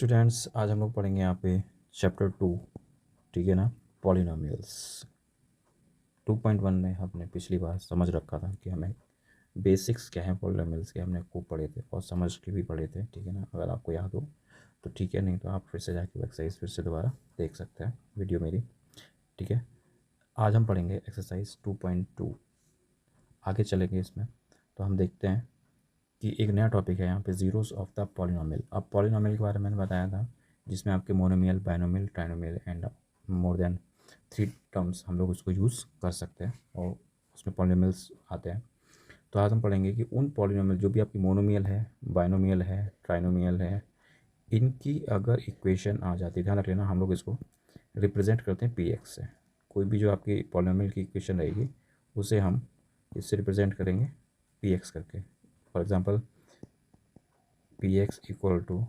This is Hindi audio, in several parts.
स्टूडेंट्स, आज हम लोग पढ़ेंगे यहाँ पे चैप्टर 2। ठीक है ना। पॉलिनोमियल्स 2.1 में हमने पिछली बार समझ रखा था कि हमें बेसिक्स क्या है पॉलिनोमियल्स के, हमने खूब पढ़े थे और समझ के भी पढ़े थे। ठीक है ना। अगर आपको याद हो तो ठीक है, नहीं तो आप फिर से जाके एक्सरसाइज फिर से दोबारा देख सकते हैं वीडियो मेरी। ठीक है। आज हम पढ़ेंगे एक्सरसाइज 2.2। आगे चलेंगे इसमें तो हम देखते हैं कि एक नया टॉपिक है यहाँ पे, ज़ीरोस ऑफ द पॉलिनोमियल। अब पॉलिनोमियल के बारे में मैंने बताया था जिसमें आपके monomial, binomial, trinomial and more than 3 terms हम लोग उसको यूज़ कर सकते हैं और उसमें पॉलिनोमियल्स आते हैं। तो आज हम पढ़ेंगे कि उन पॉलिनोमियल जो भी आपकी मोनोमियल है, बाइनोमियल है, ट्राइनोमियल है, इनकी अगर इक्वेशन आ जाती है, ध्यान रख लेना, हम लोग इसको रिप्रेजेंट करते हैं पी एक्स से। कोई भी जो आपकी पॉलिनोमियल की इक्वेशन रहेगी उसे हम इससे रिप्रेजेंट करेंगे पी एक्स करके। For example P x equal to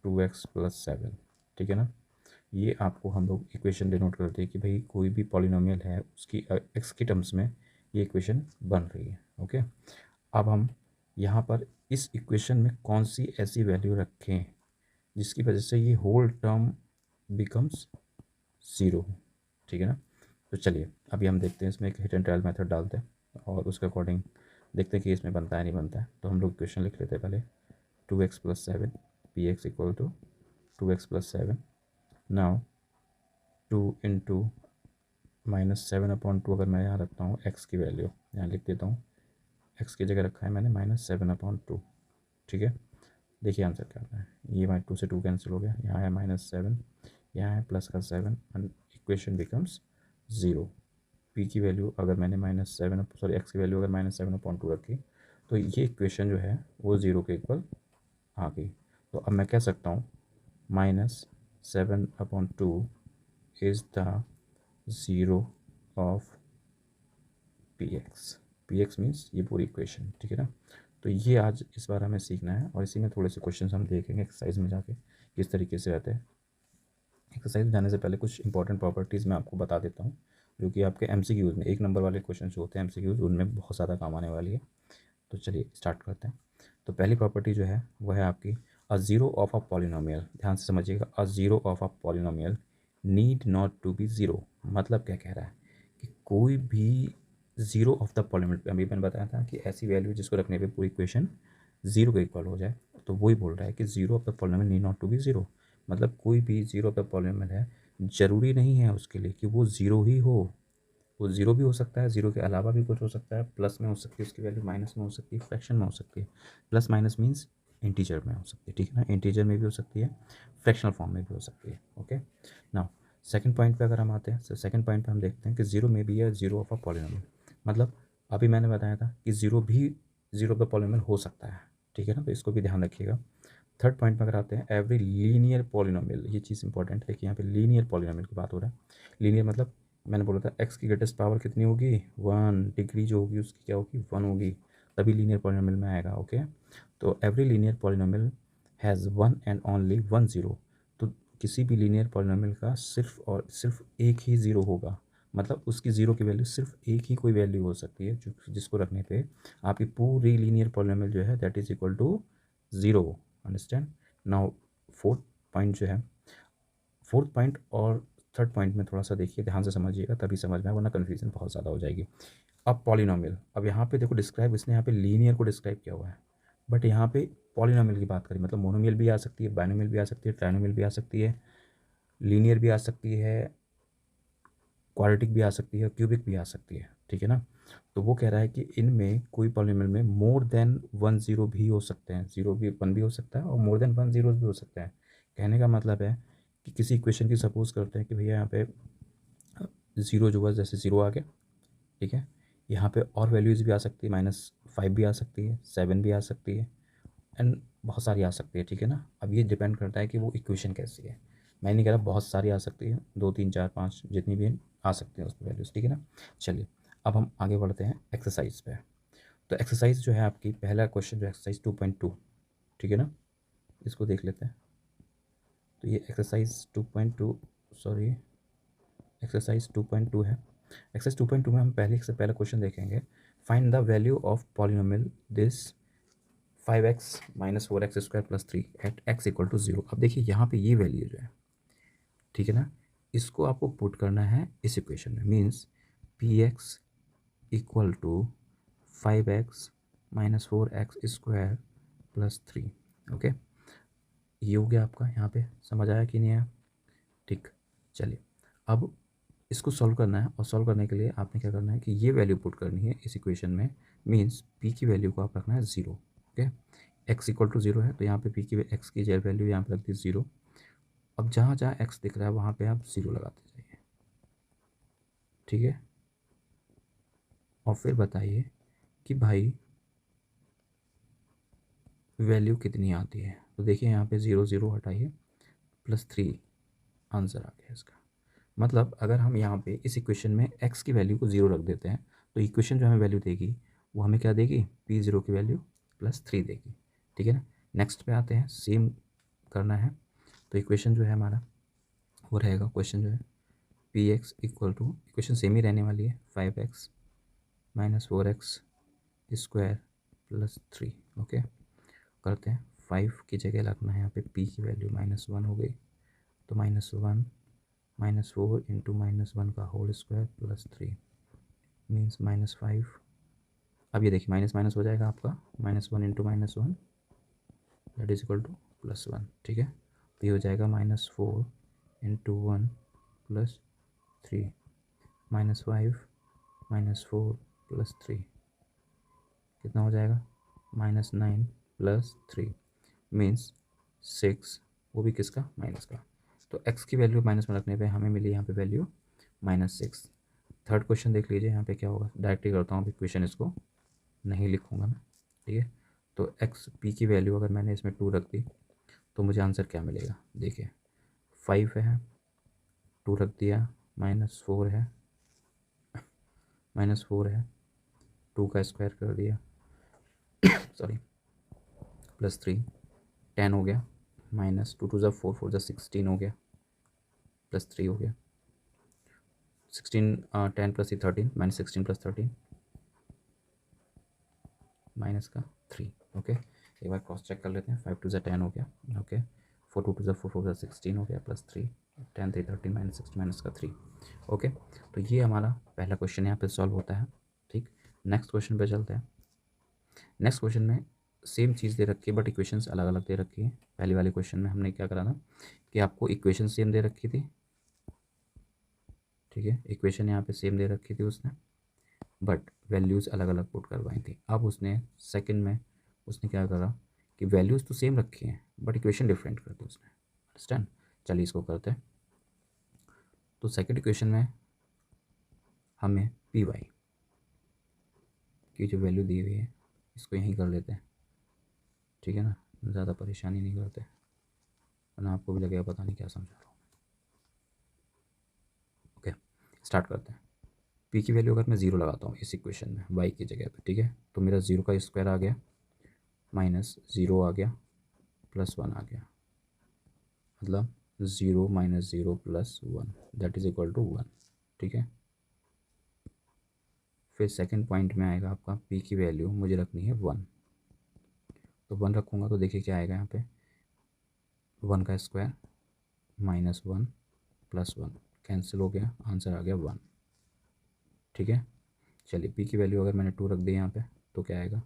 2x + 7। ठीक है ना। ये आपको हम लोग इक्वेशन डिनोट करते हैं कि भाई कोई भी पॉलिनोमियल है उसकी एक्स की टर्म्स में ये इक्वेशन बन रही है। ओके। अब हम यहाँ पर इस इक्वेशन में कौन सी ऐसी वैल्यू रखें जिसकी वजह से ये होल टर्म बिकम्स ज़ीरो। ठीक है ना। तो चलिए अभी हम देखते हैं, इसमें एक हिट एंड ट्रायल मेथड डालते हैं और उसके अकॉर्डिंग देखते हैं कि इसमें बनता है नहीं बनता है। तो हम लोग इक्वेशन लिख लेते हैं पहले 2x + 7 p x equal to 2x + 7। Now 2 into -7/2 अगर मैं यहाँ रखता हूँ x की वैल्यू यहाँ लिख देता हूँ, x की जगह रखा है मैंने -7/2। ठीक है। देखिए आंसर क्या आता है। ये 2 से 2 कैंसिल हो गया, यहाँ है -7, यहाँ है +7 and equation becomes zero. p की वैल्यू अगर मैंने x की वैल्यू अगर -7/2 रखी तो ये इक्वेशन जो है वो ज़ीरो के इक्वल आ गई। तो अब मैं कह सकता हूँ -7/2 is the zero of P x means ये पूरी इक्वेशन। ठीक है ना। तो ये आज इस बार हमें सीखना है और इसी में थोड़े से क्वेश्चन हम देखेंगे एक्सरसाइज में जाके किस तरीके से रहते हैं। एक्सरसाइज में जाने से पहले कुछ इंपॉर्टेंट प्रॉपर्टीज़ मैं आपको बता देता हूँ जो कि आपके एमसीक्यूज़ में 1 नंबर वाले क्वेश्चन जो होते हैं एमसीक्यूज़ उनमें बहुत ज़्यादा काम आने वाली है। तो चलिए स्टार्ट करते हैं। तो पहली प्रॉपर्टी जो है वह है आपकी a zero of a polynomial. ध्यान से समझिएगा, a zero of a polynomial need not to be zero. मतलब क्या कह रहा है कि कोई भी ज़ीरो ऑफ द पॉलिनोमियल, अभी मैंने बताया था कि ऐसी वैल्यू जिसको रखने पे पूरी इक्वेशन ज़ीरो के इक्वल हो जाए, तो वही बोल रहा है कि zero of the polynomial need not to be zero. मतलब कोई भी ज़ीरो ऑफ द पॉलिनोमियल है, ज़रूरी नहीं है उसके लिए कि वो ज़ीरो ही हो। वो ज़ीरो भी हो सकता है, ज़ीरो के अलावा भी कुछ हो सकता है, प्लस में हो सकती है उसकी वैल्यू, माइनस में हो सकती है, फ्रैक्शन में हो सकती है। प्लस माइनस मीन्स इंटीजर में हो सकती है। ठीक है ना। इंटीजर में भी हो सकती है, फ्रैक्शनल फॉर्म में भी हो सकती है। ओके। नाउ सेकंड पॉइंट पे अगर हम आते हैं तो सेकंड पॉइंट पे हम देखते हैं कि ज़ीरो में भी है ज़ीरो ऑफ अ पॉलिनोमियल। मतलब अभी मैंने बताया था कि ज़ीरो भी ज़ीरो ऑफ द पॉलिनोमियल हो सकता है। ठीक है ना। तो इसको भी ध्यान रखिएगा। थर्ड पॉइंट में अगर आते हैं, एवरी लीनियर पॉलिनोमियल, ये चीज़ इंपॉर्टेंट है कि यहाँ पे लीनियर पॉलिनोमियल की बात हो रहा है। लीनियर मतलब मैंने बोला था एक्स की ग्रेटेस्ट पावर कितनी होगी, 1 डिग्री जो होगी उसकी क्या होगी, 1 होगी, तभी लीनियर पॉलिनोमियल में आएगा। ओके। तो every linear polynomial has one and only one zero. तो किसी भी लीनियर पॉलिनोमियल का सिर्फ और सिर्फ एक ही ज़ीरो होगा। मतलब उसकी ज़ीरो की वैल्यू सिर्फ एक ही कोई वैल्यू हो सकती है जिसको रखने पे आपकी पूरी लीनियर पॉलिनोमियल जो है that is equal to zero. Understand. Now fourth point जो है, फोर्थ पॉइंट और थर्ड पॉइंट में थोड़ा सा देखिए, ध्यान से समझिएगा तभी समझ में आए, वरना कन्फ्यूजन बहुत ज़्यादा हो जाएगी। अब पॉलिनोमियल, अब यहाँ पे देखो डिस्क्राइब, इसने यहाँ पे लीनियर को डिस्क्राइब किया हुआ है, बट यहाँ पे पॉलिनोमियल की बात करें मतलब मोनोमियल भी आ सकती है, बाइनोमियल भी आ सकती है, ट्राइनोमियल भी आ सकती है, लीनियर भी आ सकती है, क्वाड्रेटिक भी आ सकती है, क्यूबिक भी आ सकती है। ठीक है ना। तो वो कह रहा है कि इनमें कोई पॉलिनोमियल में मोर देन वन ज़ीरो भी हो सकते हैं, ज़ीरो भी वन भी हो सकता है और मोर देन वन ज़ीरो भी हो सकता है। कहने का मतलब है कि किसी इक्वेशन की सपोज करते हैं कि भैया यहाँ पे ज़ीरो जो है जैसे ज़ीरो आ गया। ठीक है। यहाँ पे और वैल्यूज़ भी आ सकती है, -5 भी आ सकती है, 7 भी आ सकती है एंड बहुत सारी आ सकती है। ठीक है ना। अब ये डिपेंड करता है कि वो इक्वेशन कैसी है। मैं नहीं कह रहा बहुत सारी आ सकती है, 2 3 4 5 जितनी भी आ सकती हैं उस पर वैल्यूज़। ठीक है ना। चलिए अब हम आगे बढ़ते हैं एक्सरसाइज पे। तो एक्सरसाइज जो है आपकी, पहला क्वेश्चन जो एक्सरसाइज 2.2, ठीक है ना, इसको देख लेते हैं। तो ये एक्सरसाइज 2.2, सॉरी एक्सरसाइज 2.2 है। एक्सरसाइज 2.2 में हम पहले से पहला क्वेश्चन देखेंगे, find the value of polynomial this 5x minus 4x² plus 3 at x equal to 0। अब देखिए यहाँ पे ये वैल्यू जो है, ठीक है ना, इसको आपको पुट करना है इस इक्वेशन में। Means px equal to 5x minus 4x² plus 3। Okay, ये हो गया आपका। यहाँ पे समझ आया कि नहीं आया? ठीक, चलिए अब इसको सॉल्व करना है, और सॉल्व करने के लिए आपने क्या करना है कि ये वैल्यू पुट करनी है इस इक्वेशन में। मीन्स p की वैल्यू को आप रखना है 0। ओके, x इक्वल टू 0 है तो यहाँ पे p की x की जेड वैल्यू यहाँ पे रख दी 0। अब जहाँ जहाँ x दिख रहा है वहाँ पे आप 0 लगाते जाइए, ठीक है। और फिर बताइए कि भाई वैल्यू कितनी आती है। तो देखिए यहाँ पे 0 0 हटाइए, प्लस 3 आंसर आ गया इसका। मतलब अगर हम यहाँ पे इस इक्वेशन में x की वैल्यू को 0 रख देते हैं तो इक्वेशन जो हमें वैल्यू देगी वो हमें क्या देगी, p0 की वैल्यू प्लस 3 देगी, ठीक है ना। नेक्स्ट पे आते हैं, सेम करना है। तो इक्वेशन जो है हमारा वो रहेगा, क्वेश्चन जो है px equal to, equation same ही रहने वाली है, 5x minus 4x² plus 3। Okay, करते हैं। 5 की जगह लगना है यहाँ पे p की वैल्यू -1 हो गई, तो -1 -4 इंटू -1 का होल स्क्वायर प्लस 3 मीन्स -5। अब ये देखिए माइनस माइनस हो जाएगा आपका, -1 into -1 that is equal to +1, ठीक है। तो ये हो जाएगा -4 इंटू 1 प्लस 3, -5 -4 प्लस 3 कितना हो जाएगा, -9 प्लस 3 मीन्स 6, वो भी किसका, माइनस का। तो x की वैल्यू माइनस में रखने पे हमें मिली यहाँ पे वैल्यू -6। थर्ड क्वेश्चन देख लीजिए, यहाँ पे क्या होगा, डायरेक्टली करता हूँ, अभी क्वेश्चन इसको नहीं लिखूँगा मैं, ठीक है। तो x p की वैल्यू अगर मैंने इसमें 2 रख दी तो मुझे आंसर क्या मिलेगा। देखिए 5 है, 2 रख दिया, -4 है, -4 है, 2 का स्क्वायर कर दिया सॉरी प्लस 3, 10 हो गया, -2 2 4 4 16 हो गया, प्लस 3 हो गया, 16 10 प्लस 13 -16 प्लस 13 माइनस का 3। ओके, एक बार क्रॉस चेक कर लेते हैं। 5 2 10 हो गया, ओके, 4 2 2 4 4 16 हो गया, प्लस 3 10 3 13 -6 माइनस का 3। ओके, तो ये हमारा पहला क्वेश्चन यहाँ पे सॉल्व होता है। ठीक, नेक्स्ट क्वेश्चन पे चलते हैं। नेक्स्ट क्वेश्चन में सेम चीज़ दे रखी है बट इक्वेशंस अलग अलग दे रखी है। पहले वाले क्वेश्चन में हमने क्या करा था कि आपको इक्वेशन सेम दे रखी थी, ठीक है, इक्वेशन यहाँ पे सेम दे रखी थी उसने, बट वैल्यूज़ अलग अलग पुट करवाई थी। अब उसने सेकंड में उसने क्या करा कि वैल्यूज़ तो सेम रखी हैं बट इक्वेशन डिफरेंट कर दी उसने। अंडरस्टैंड, चलिए इसको करते हैं। तो सेकंड इक्वेशन में हमें पी वाई की जो वैल्यू दी हुई है इसको यहीं कर लेते हैं, ठीक है ना, ज़्यादा परेशानी नहीं करते वरना आपको भी लगेगा पता नहीं क्या समझा रहा हूँ। ओके, स्टार्ट करते हैं। पी की वैल्यू अगर मैं 0 लगाता हूँ इस इक्वेशन में वाई की जगह पे, ठीक है, तो मेरा 0 का स्क्वायर आ गया, -0 आ गया, +1 आ गया, मतलब 0 -0 +1 दैट इज इक्वल टू 1, ठीक है। फिर सेकंड पॉइंट में आएगा आपका p की वैल्यू मुझे रखनी है 1, तो 1 रखूँगा तो देखिए क्या आएगा यहाँ पे, 1 का स्क्वायर -1 +1 कैंसिल हो गया, आंसर आ गया 1, ठीक है। चलिए p की वैल्यू अगर मैंने 2 रख दी यहाँ पे तो क्या आएगा,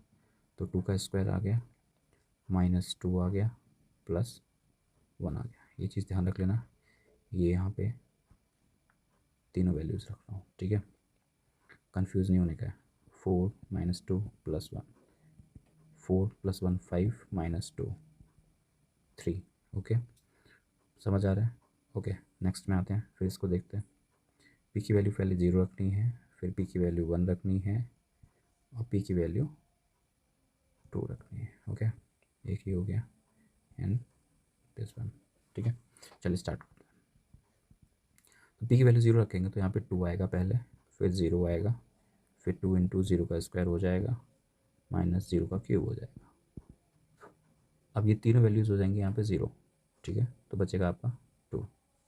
तो 2 का स्क्वायर आ गया, -2 आ गया, +1 आ गया। ये चीज़ ध्यान रख लेना, ये यहाँ पे तीनों वैल्यूज़ रख रहा हूँ, ठीक है, कंफ्यूज नहीं होने का है। 4 -2 +1, 4 + 1 5 -2 3। ओके, समझ आ रहा है। ओके, नेक्स्ट में आते हैं, फिर इसको देखते हैं। p की वैल्यू पहले 0 रखनी है, फिर p की वैल्यू 1 रखनी है और p की वैल्यू 2 रखनी है। ओके, एक ही हो गया एंड दिस वन, ठीक है। चलिए स्टार्ट करते हैं। तो p की वैल्यू 0 रखेंगे तो यहाँ पे 2 आएगा पहले, फिर 0 आएगा, फिर 2 इंटू 0 का स्क्वायर हो जाएगा, -0 का क्यूब हो जाएगा। अब ये तीनों वैल्यूज़ हो जाएंगी यहाँ पे 0, ठीक है, तो बचेगा आपका 2।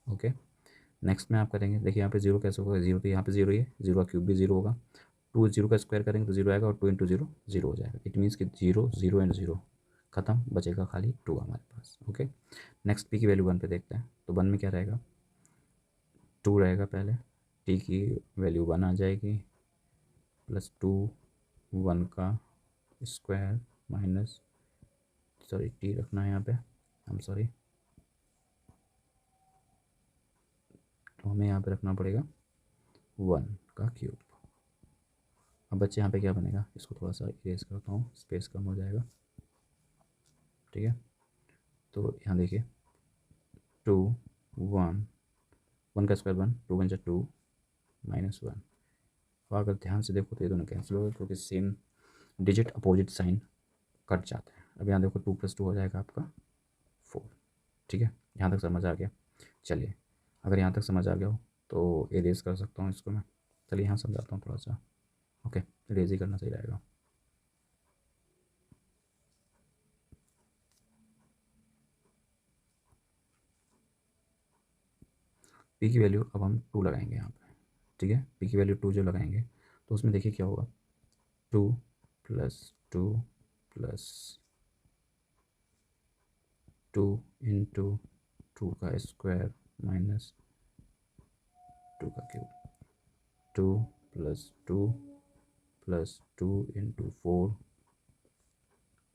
ओके, नेक्स्ट में आप करेंगे, देखिए यहाँ पे 0 कैसे होगा, 0 तो यहाँ पे 0 ही है, 0 का क्यूब भी 0 होगा, 2 0 का स्क्वायर करेंगे तो 0 आएगा और 2 इंटू 0 0 हो जाएगा। इट मीन्स कि 0 0 एंड 0 ख़त्म, बचेगा खाली 2 हमारे पास। ओके, नेक्स्ट पी की वैल्यू 1 पे देखते हैं। तो 1 में क्या रहेगा, 2 रहेगा पहले, टी की वैल्यू 1 आ जाएगी, प्लस 2 1 का स्क्वायर माइनस, सॉरी टी रखना है यहाँ पे, हम सॉरी, तो हमें यहाँ पे रखना पड़ेगा 1 का क्यूब। अब बच्चे यहाँ पे क्या बनेगा, इसको थोड़ा सा इरेज करता हूँ, स्पेस कम हो जाएगा। ठीक है, तो यहाँ देखिए 2 1 1 का स्क्वायर 1, 2 1 2 माइनस 1। और अगर ध्यान से देखो तो ये दोनों कैंसिल हो गए क्योंकि same digit opposite sign cut जाते हैं। अब यहाँ देखो 2 + 2 हो जाएगा आपका 4। ठीक है, यहाँ तक समझ आ गया। चलिए, अगर यहाँ तक समझ आ गया हो तो इरेज कर सकता हूँ इसको मैं। चलिए यहाँ समझाता हूँ थोड़ा सा। ओके, इरेज ही करना सही रहेगा। पी की वैल्यू अब हम 2 लगाएंगे यहाँ पे। ठीक है, पी की वैल्यू 2 जो लगाएंगे तो उसमें देखिए क्या होगा, 2 + 2 + 2 इंटू 2 का स्क्वायर माइनस 2 का क्यूब, 2 + 2 + 2 इंटू 4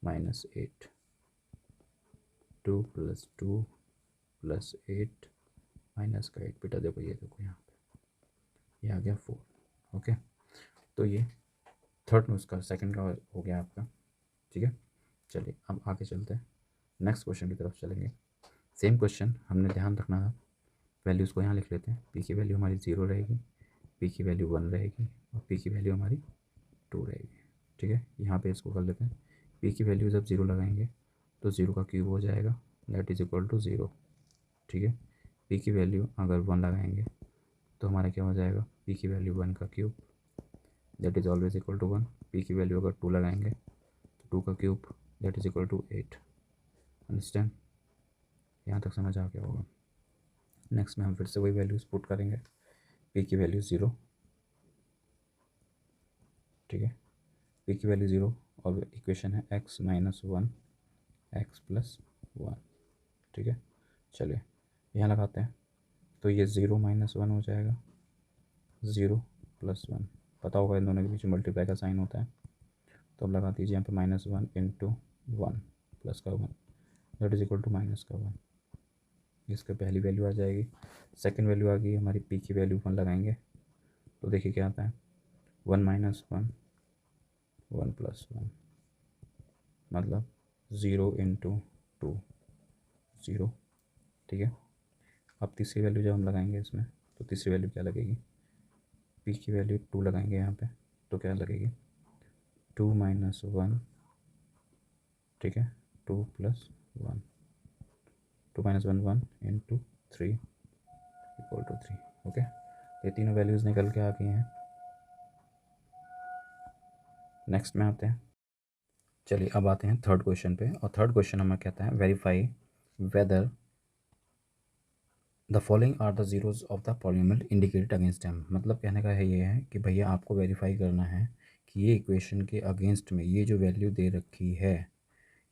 माइनस 8, 2 + 2 + 8 माइनस का 8। बेटा देखो, ये देखो यहाँ पे ये आ गया 4। ओके, तो ये थर्ड में उसका सेकंड का हो गया आपका। ठीक है, चलिए अब आगे चलते हैं, नेक्स्ट क्वेश्चन की तरफ चलेंगे। सेम क्वेश्चन, हमने ध्यान रखना है, वैल्यूज़ को यहाँ लिख लेते हैं। पी की वैल्यू हमारी 0 रहेगी, पी की वैल्यू 1 रहेगी और पी की वैल्यू हमारी 2 रहेगी। ठीक है, यहाँ पे इसको कर लेते हैं। पी की वैल्यू जब 0 लगाएंगे तो 0 का क्यूब हो जाएगा, दैट इज़ इक्वल टू 0। ठीक है, पी की वैल्यू अगर 1 लगाएंगे तो हमारा क्या हो जाएगा, पी की वैल्यू 1 का cube, that is always equal to 1। पी की वैल्यू अगर 2 लगाएंगे तो 2 का cube, that is equal to 8। Understand, यहाँ तक समझ आ गया होगा। नेक्स्ट में हम फिर से वही वैल्यूज़ पुट करेंगे। पी की वैल्यू 0, ठीक है, पी की वैल्यू 0 और इक्वेशन है x - 1 x + 1। ठीक है, चलिए यहाँ लगाते हैं। तो ये 0 - 1 हो जाएगा, 0 + 1, पता होगा इन दोनों के बीच मल्टीप्लाई का साइन होता है। तो अब लगा दीजिए यहाँ पे -1 इंटू 1 प्लस का 1, that is equal to minus का 1। इसका पहली वैल्यू आ जाएगी। सेकंड वैल्यू आ गई हमारी, पी की वैल्यू 1 लगाएंगे तो देखिए क्या आता है, 1 - 1 1 + 1, मतलब 0 इंटू 2 0। ठीक है, अब तीसरी वैल्यू जब हम लगाएंगे इसमें तो तीसरी वैल्यू क्या लगेगी, पी की वैल्यू 2 लगाएंगे यहाँ पे तो क्या लगेगी, 2 - 1, ठीक है, 2 + 1, 2 - 1 1 इंटू 3 इक्वल टू 3। ओके, ये तीनों वैल्यूज़ निकल के आ गई हैं। नेक्स्ट में आते हैं। चलिए अब आते हैं थर्ड क्वेश्चन पे, और थर्ड क्वेश्चन हमें कहता है verify whether the following are the zeros of the polynomial indicated against them. मतलब कहने का है ये है कि भैया आपको वेरीफाई करना है कि ये इक्वेशन के अगेंस्ट में ये जो वैल्यू दे रखी है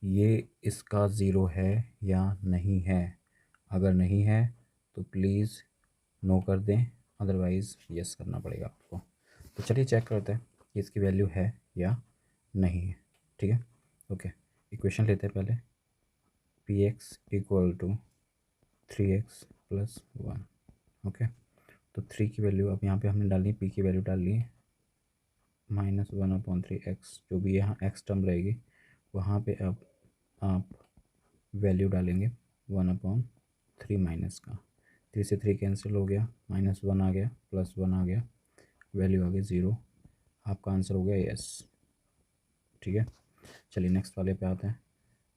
ये इसका ज़ीरो है या नहीं है। अगर नहीं है तो प्लीज़ नो कर दें, अदरवाइज़ यस करना पड़ेगा आपको। तो चलिए चेक करते हैं कि इसकी वैल्यू है या नहीं है। ठीक है, ओके, इक्वेशन लेते हैं पहले, p x equal to 3x + 1। Okay, तो 3 की वैल्यू अब यहाँ पे हमने डालनी, पी की वैल्यू डाल ली है -1/3x, जो भी यहाँ x टर्म रहेगी वहाँ पे अब आप वैल्यू डालेंगे 1/3 माइनस का, 3 से 3 कैंसिल हो गया, -1 आ गया, +1 आ गया, वैल्यू आ गई 0। आपका आंसर हो गया यस। ठीक है, चलिए नेक्स्ट वाले पे आते हैं।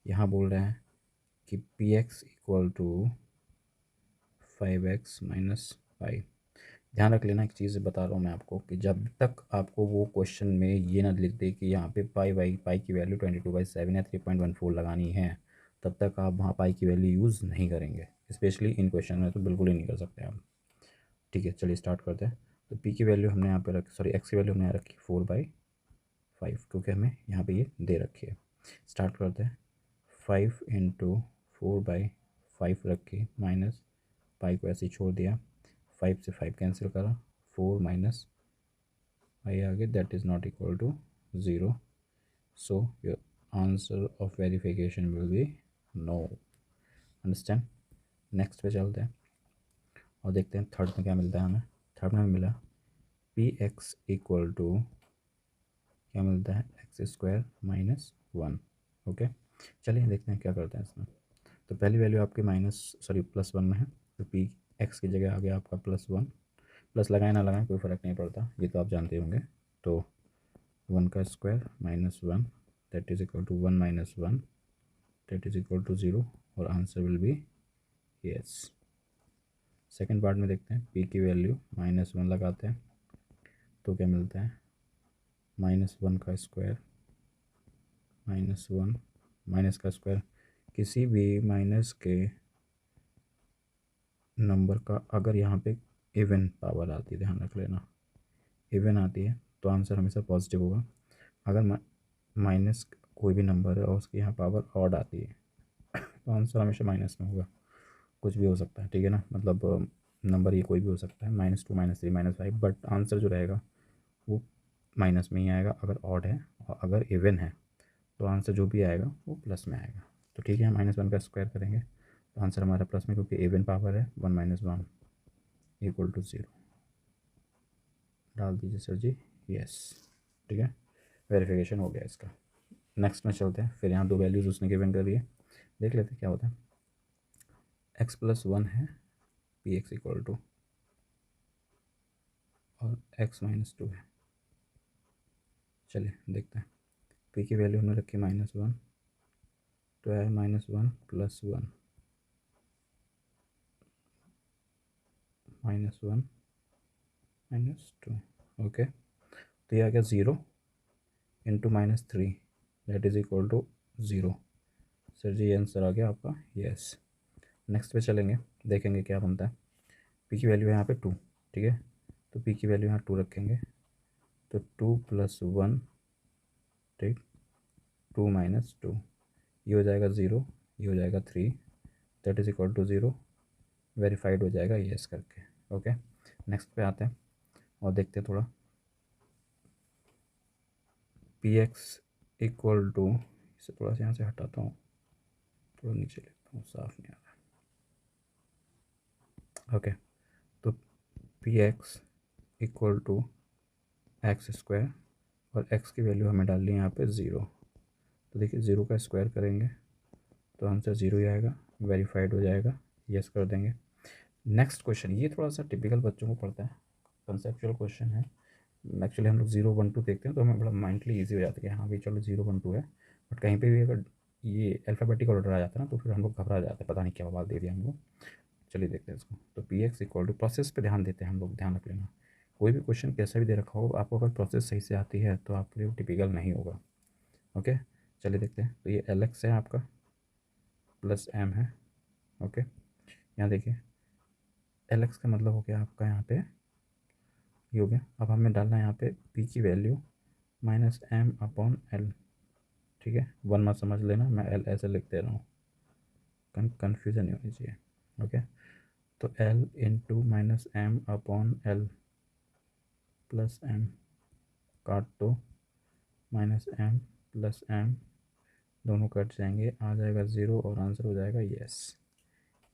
यहाँ बोल रहे हैं कि P x equal to 5x - 5। ध्यान रख लेना, एक चीज़ बता रहा हूँ मैं आपको कि जब तक आपको वो क्वेश्चन में ये ना लिख दे कि यहाँ पे पाई की वैल्यू 22/7 या 3.14 लगानी है, तब तक आप वहाँ पाई की वैल्यू यूज़ नहीं करेंगे, स्पेशली इन क्वेश्चन में तो बिल्कुल ही नहीं कर सकते आप। ठीक है, चलिए स्टार्ट करते हैं। तो पी की वैल्यू हमने यहाँ पे रखी, सॉरी एक्स की वैल्यू हमने यहाँ रखी 4/5, क्योंकि हमें यहाँ पे ये दे रखी है। स्टार्ट करते हैं। 5/4 रख के माइनस पाई को ऐसे ही छोड़ दिया, 5 से 5 कैंसिल करा, 4 माइनस पाई आ गया, that is not equal to 0. So your answer of verification will be no. Understand. Next पे चलते हैं और देखते हैं थर्ड में क्या मिलता है हमें. थर्ड में मिला पी एक्स इक्वल टू क्या मिलता है, x² माइनस 1. ओके, चलिए देखते हैं क्या करते हैं इसमें. तो पहली वैल्यू आपकी +1 में है, तो पी एक्स की जगह आ गया आपका +1. प्लस लगाए ना लगाएं कोई फ़र्क नहीं पड़ता, ये तो आप जानते होंगे. तो 1² minus 1 that is equal to 1 minus 1 that is equal to 0 और answer will be yes. Second part में देखते हैं, पी की वैल्यू -1 लगाते हैं तो क्या मिलता है, -1 का स्क्वायर -1 माइनस का स्क्वायर. किसी भी माइनस के नंबर का अगर यहाँ पे इवन पावर आती है, ध्यान रख लेना, इवन आती है तो आंसर हमेशा पॉजिटिव होगा. अगर माइनस कोई भी नंबर है और उसकी यहाँ पावर ऑड आती है तो आंसर हमेशा माइनस में होगा. कुछ भी हो सकता है, ठीक है ना, मतलब नंबर ये कोई भी हो सकता है, -2 -3 -5, बट आंसर जो रहेगा वो माइनस में ही आएगा अगर ऑड है, और अगर इवन है तो आंसर जो भी आएगा वो प्लस में आएगा. तो ठीक है, -1 का स्क्वायर करेंगे तो आंसर हमारा प्लस में, क्योंकि इवन पावर है. 1 - 1 इक्वल टू 0 डाल दीजिए सर जी, यस. ठीक है, वेरिफिकेशन हो गया इसका. नेक्स्ट में चलते हैं. फिर यहाँ दो वैल्यूज़ उसने गिवन कर दिए, देख लेते हैं क्या होता है. x+1 है, पी एक्स इक्वल टू, और x-2 है. चलिए देखते हैं. पी की वैल्यू हमने रखी -1 तो है -1 + 1 -1 -2. ओके, तो ये आ गया 0 into -3 that is equal to 0. Sir जी ये आंसर आ गया आपका, यस. नेक्स्ट पे चलेंगे, देखेंगे क्या बनता है. पी की वैल्यू है यहाँ पे 2, ठीक है, तो पी की वैल्यू यहाँ 2 रखेंगे तो 2 + 1, ठीक, 2 - 2, ये हो जाएगा 0, ये हो जाएगा 3 that is equal to 0. Verified हो जाएगा यस करके. ओके, नेक्स्ट पे आते हैं और देखते हैं थोड़ा. पी एक्स इक्वल टू, इसे थोड़ा सा यहाँ से हटाता हूँ, थोड़ा नीचे लेता हूँ, साफ नहीं आ रहा. ओके, तो p x equal to x² और x की वैल्यू हमें डालनी है यहाँ पे 0. तो देखिए 0 का स्क्वायर करेंगे तो आंसर 0 ही आएगा, वेरीफाइड हो जाएगा, यस कर देंगे. नेक्स्ट क्वेश्चन, ये थोड़ा सा टिपिकल बच्चों को पढ़ता है, कंसेप्चुअल क्वेश्चन है. एक्चुअली हम लोग 0 1 2 देखते हैं तो हमें बड़ा माइंडली ईजी हो जाता है कि हाँ भाई चलो 0 1 2 है, बट कहीं पे भी अगर ये अल्फ़ाबेटिकल ऑर्डर आ जाता है ना तो फिर हम लोग घबरा जाते हैं, पता नहीं क्या आवाज़ दे दिया हमको. चलिए देखते हैं इसको. तो p x equal to, process पे ध्यान देते हैं हम लोग, ध्यान रख लेना. कोई भी क्वेश्चन कैसा भी दे रखा हो, आपको अगर प्रोसेस सही से आती है तो आपके लिए टिपिकल नहीं होगा. ओके, चलिए देखते हैं. तो ये एल एक्स है आपका, प्लस एम है. ओके, यहाँ देखिए एल एक्स का मतलब हो गया आपका यहाँ पे ये हो गया. अब हमें डालना है यहाँ पे पी की वैल्यू -m/l, ठीक है. 1 मत समझ लेना, मैं एल ऐसे लिख दे रहा हूँ, कन्फ्यूज़न नहीं होनी चाहिए. ओके, तो l into -m/l plus m काट दो, -m प्लस m दोनों कट जाएंगे, आ जाएगा 0 और आंसर हो जाएगा यस.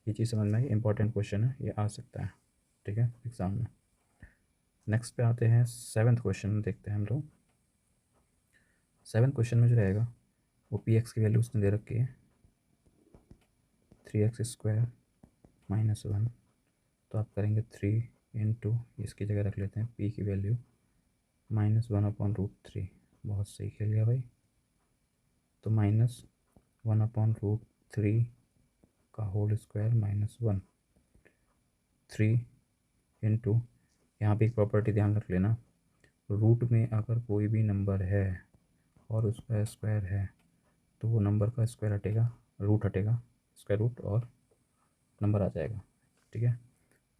ये चीज़ समझ में आई. इंपॉर्टेंट क्वेश्चन है, ये आ सकता है, ठीक है, एग्ज़ाम में. नेक्स्ट पे आते हैं, 7th क्वेश्चन देखते हैं हम लोग. 7th क्वेश्चन में जो रहेगा वो पी एक्स की वैल्यू उसने दे रखी है 3x² -1. तो आप करेंगे 3 इंटू, इसकी जगह रख लेते हैं पी की वैल्यू -1/√3. बहुत सही खेल गया भाई. तो -1/√3 का होल स्क्वायर -1, 3 इंटू, यहाँ पे एक प्रॉपर्टी ध्यान रख लेना, रूट में अगर कोई भी नंबर है और उसका स्क्वायर है तो वो नंबर का स्क्वायर हटेगा, रूट हटेगा, स्क्वायर रूट, और नंबर आ जाएगा, ठीक है.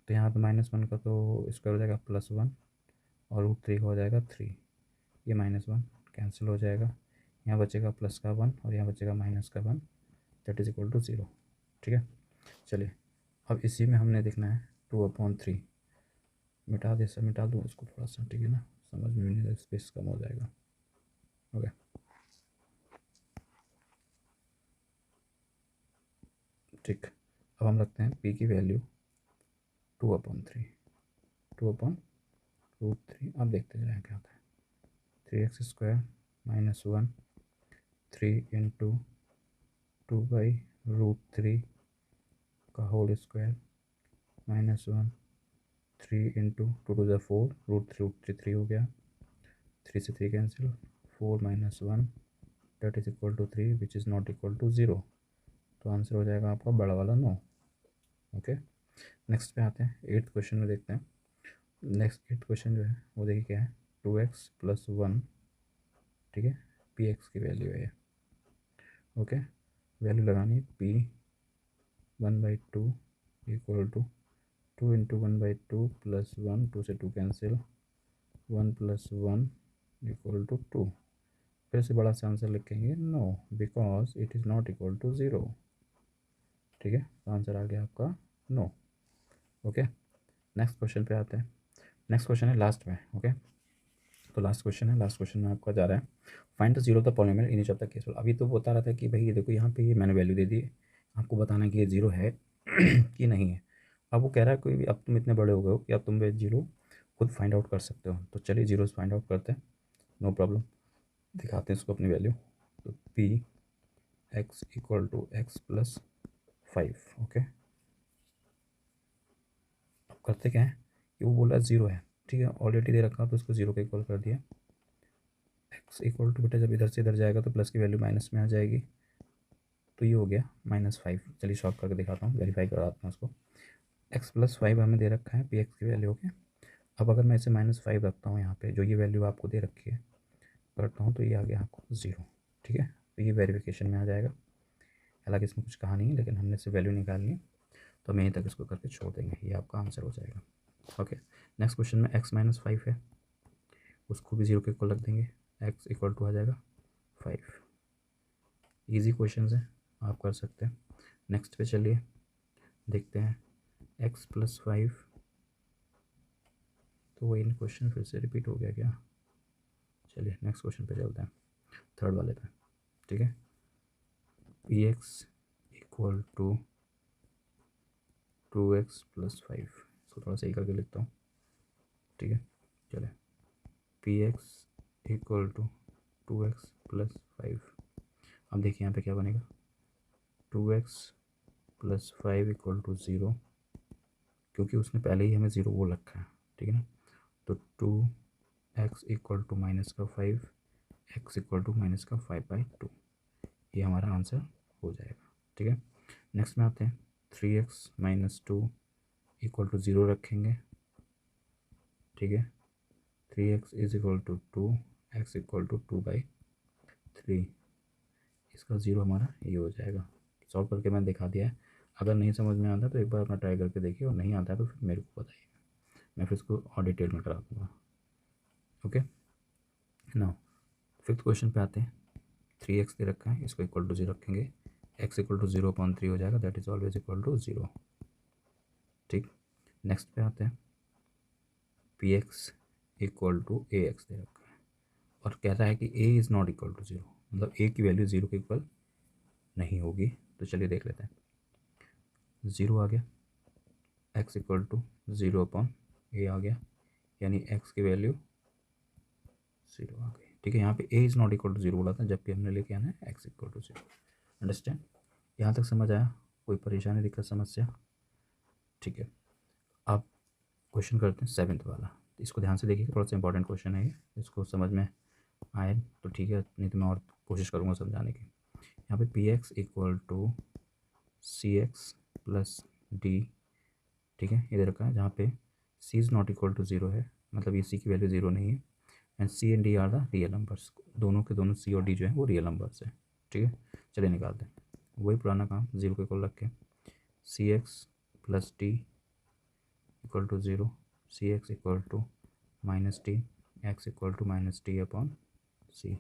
तो यहाँ पे -1 का तो स्क्वायर हो जाएगा +1 और √3 का हो जाएगा 3. ये -1 कैंसिल हो जाएगा, यहाँ बचेगा प्लस का 1 और यहाँ बचेगा माइनस का 1. That is equal to 0। ठीक है, चलिए अब इसी में हमने देखना है 2/3 मिटा दे, सब मिटा दूँ इसको थोड़ा सा, ठीक है ना, समझ में भी नहीं, स्पेस कम हो जाएगा। ओके, ठीक, अब हम रखते हैं p की वैल्यू 2/3, 2/√3। अब देखते जाए क्या होता है, 3x² - 1 3 × 2/√3 का होल स्क्वायर -1 3 × 2 2 × 4 √3 3 हो गया, 3 से 3 cancel, 4 - 1 that is equal to 3 which is not equal to 0। तो आंसर हो जाएगा आपका बड़ा वाला 9। ओके, नेक्स्ट पे आते हैं, 8th क्वेश्चन में देखते हैं। नेक्स्ट 8th क्वेश्चन जो है वो देखिए क्या है, 2x + 1, ठीक है, px की वैल्यू है। ओके, वैल्यू लगानी है p 1/2 इक्वल टू 2 × 1/2 + 1 2 से 2 कैंसिल, 1 + 1 इक्वल टू 2। फिर से बड़ा सा आंसर लिखेंगे no because it is not equal to 0। ठीक है, तो आंसर आ गया आपका नो। ओके, नेक्स्ट क्वेश्चन पे आते हैं। नेक्स्ट क्वेश्चन है लास्ट में। ओके, तो लास्ट क्वेश्चन है, लास्ट क्वेश्चन में आपका जा रहा है find the zero the polynomial in each of the case. अभी तो बता रहा था कि भाई ये देखो यहाँ पे ये मैंने वैल्यू दे दी, आपको बताना है कि ये जीरो है कि नहीं है। अब वो कह रहा है कोई भी, अब तुम इतने बड़े हो गए हो कि अब तुम वे जीरो खुद फाइंड आउट कर सकते हो। तो चलिए जीरो फाइंड आउट करते हैं, नो प्रॉब्लम, दिखाते हैं इसको अपनी वैल्यू। तो p x equal to x + 5। Okay, अब करते क्या है कि वो बोला ज़ीरो है, ठीक है, ऑलरेडी दे रखा, तो इसको जीरो का इक्वल कर दिया। एक्स इक्वल टू, बेटा जब इधर से इधर जाएगा तो प्लस की वैल्यू माइनस में आ जाएगी, तो ये हो गया -5। चलिए शॉर्ट करके दिखाता हूँ, वेरीफाई कराता हूँ उसको। x + 5 हमें दे रखा है पी एक्स की वैल्यू। ओके, अब अगर मैं इसे -5 रखता हूँ यहाँ पे, जो ये वैल्यू आपको दे रखी है, करता हूँ तो ये आ गया आपको 0। ठीक है, तो ये वेरिफिकेशन में आ जाएगा। हालांकि इसमें कुछ कहा नहीं है, लेकिन हमने इसे वैल्यू निकालनी है, तो हम यहीं तक इसको करके छोड़ देंगे, ये आपका आंसर हो जाएगा। ओके, नेक्स्ट क्वेश्चन में x - 5 है, उसको भी 0 के इक्वल रख देंगे, x इक्वल टू आ जाएगा 5। ईजी क्वेश्चन है, आप कर सकते हैं। नेक्स्ट पे चलिए देखते हैं x + 5। तो वही क्वेश्चन फिर से रिपीट हो गया क्या? चलिए नेक्स्ट क्वेश्चन पे चलते हैं, थर्ड वाले पे। ठीक है, P x equal to 2x + 5, इसको थोड़ा सही करके लिखता हूँ। ठीक है, चले, P x equal to 2x + 5। अब देखिए यहाँ पे क्या बनेगा, 2x + 5 इक्वल टू 0, क्योंकि उसने पहले ही हमें 0 बोल रखा है। ठीक है ना, तो 2x equal to -5, x equal to -5/2, ये हमारा आंसर हो जाएगा। ठीक है, नेक्स्ट में आते हैं, 3x - 2 इक्वल टू 0 रखेंगे। ठीक है, 3x is equal to 2, x equal to 2/3, इसका 0 हमारा ये हो जाएगा। सॉल्व करके मैंने दिखा दिया है, अगर नहीं समझ में आता तो एक बार अपना ट्राई करके देखिए, और नहीं आता तो फिर मेरे को बताइए, मैं फिर इसको और डिटेल में करा दूँगा। ओके, नाउ 5th क्वेश्चन पे आते हैं। 3x दे रखा है, इसको इक्वल टू 0 रखेंगे, x इक्वल टू 0/3 हो जाएगा, that is always equal to 0। ठीक, नेक्स्ट पे आते हैं, P x equal to A X दे रखा है, और कह रहा है कि a is not equal to 0, मतलब a की वैल्यू 0 के इक्वल नहीं होगी। तो चलिए देख लेते हैं, 0 आ गया, x इक्वल टू 0/a आ गया, यानी x की वैल्यू 0 आ गई। ठीक है, यहाँ पे a is not equal to 0 बोला था, जबकि हमने लेके आना है x इक्वल टू 0। अंडरस्टैंड, यहाँ तक समझ आया? कोई परेशानी, दिक्कत, समस्या? ठीक है, अब क्वेश्चन करते हैं 7th वाला। इसको ध्यान से देखिए, थोड़ा सा इंपॉर्टेंट क्वेश्चन है ये, इसको समझ में आए तो ठीक है, नहीं तो मैं और कोशिश करूँगा समझाने की। यहाँ पे p x equal to c x plus d, ठीक है, इधर रखा है, जहाँ पे c is not equal to 0 है, मतलब ये सी की वैल्यू 0 नहीं है, and c and d are the real numbers, दोनों के दोनों सी और डी जो है वो रियल नंबर्स है। ठीक है, चलिए निकालते हैं, वही पुराना काम, 0 के इक्वल रख के, C x plus D equal to 0, C X equal to -t, X equal to -t/c।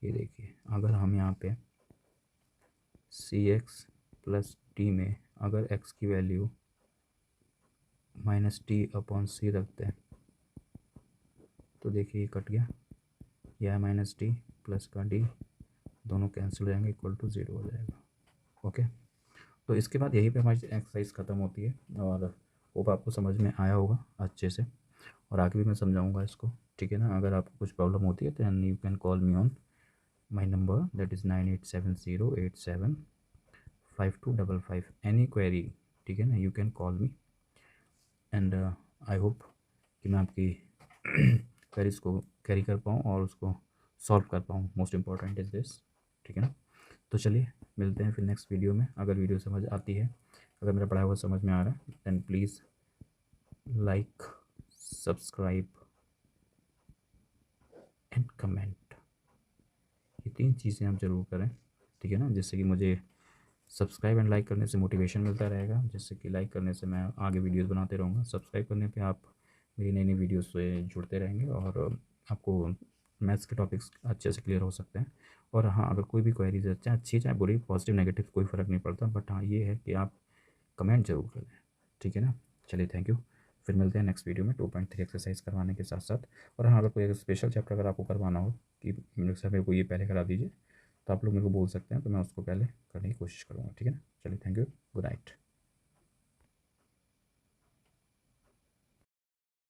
ये देखिए, अगर हम यहाँ पे सी एक्स प्लस टी में अगर x की वैल्यू -t/c रखते हैं तो देखिए ये कट गया, यह -t प्लस का d दोनों कैंसिल हो जाएंगे, इक्वल टू 0 हो जाएगा। ओके, तो इसके बाद यहीं पे हमारी एक्सरसाइज ख़त्म होती है और होप आपको समझ में आया होगा अच्छे से, और आगे भी मैं समझाऊंगा इसको, ठीक है ना। अगर आपको कुछ प्रॉब्लम होती है तो you can call me on my number, that is 9870875255, any query, ठीक है ना, you can call me and I hope कि मैं आपकी क्वेरीज को कैरी कर पाऊँ और उसको सॉल्व कर पाऊँ। मोस्ट इम्पॉर्टेंट इज़ दिस, ठीक है ना। तो चलिए मिलते हैं फिर नेक्स्ट वीडियो में। अगर वीडियो समझ आती है, अगर मेरा पढ़ाया हुआ समझ में आ रहा है, then please like, subscribe and comment, ये 3 चीज़ें आप ज़रूर करें, ठीक है ना, जिससे कि मुझे सब्सक्राइब एंड लाइक करने से मोटिवेशन मिलता रहेगा, जिससे कि लाइक करने से मैं आगे वीडियोस बनाते रहूँगा, सब्सक्राइब करने पे आप मेरी नई नई वीडियोस से जुड़ते रहेंगे और आपको मैथ्स के टॉपिक्स अच्छे से क्लियर हो सकते हैं। और हाँ, अगर कोई भी क्वेरीज है, चाहे अच्छी चाहे बुरी, पॉजिटिव नेगेटिव कोई फ़र्क नहीं पड़ता, बट हाँ ये है कि आप कमेंट जरूर करें, ठीक है ना। चलिए थैंक यू, फिर मिलते हैं नेक्स्ट वीडियो में 2.3 एक्सरसाइज करवाने के साथ साथ। और हाँ, अगर कोई स्पेशल चैप्टर अगर आपको करवाना हो कि मेरे को ये पहले करा दीजिए, तो आप लोग मेरे को बोल सकते हैं, तो मैं उसको पहले करने की कोशिश करूँगा, ठीक है ना। चलिए थैंक यू, गुड नाइट।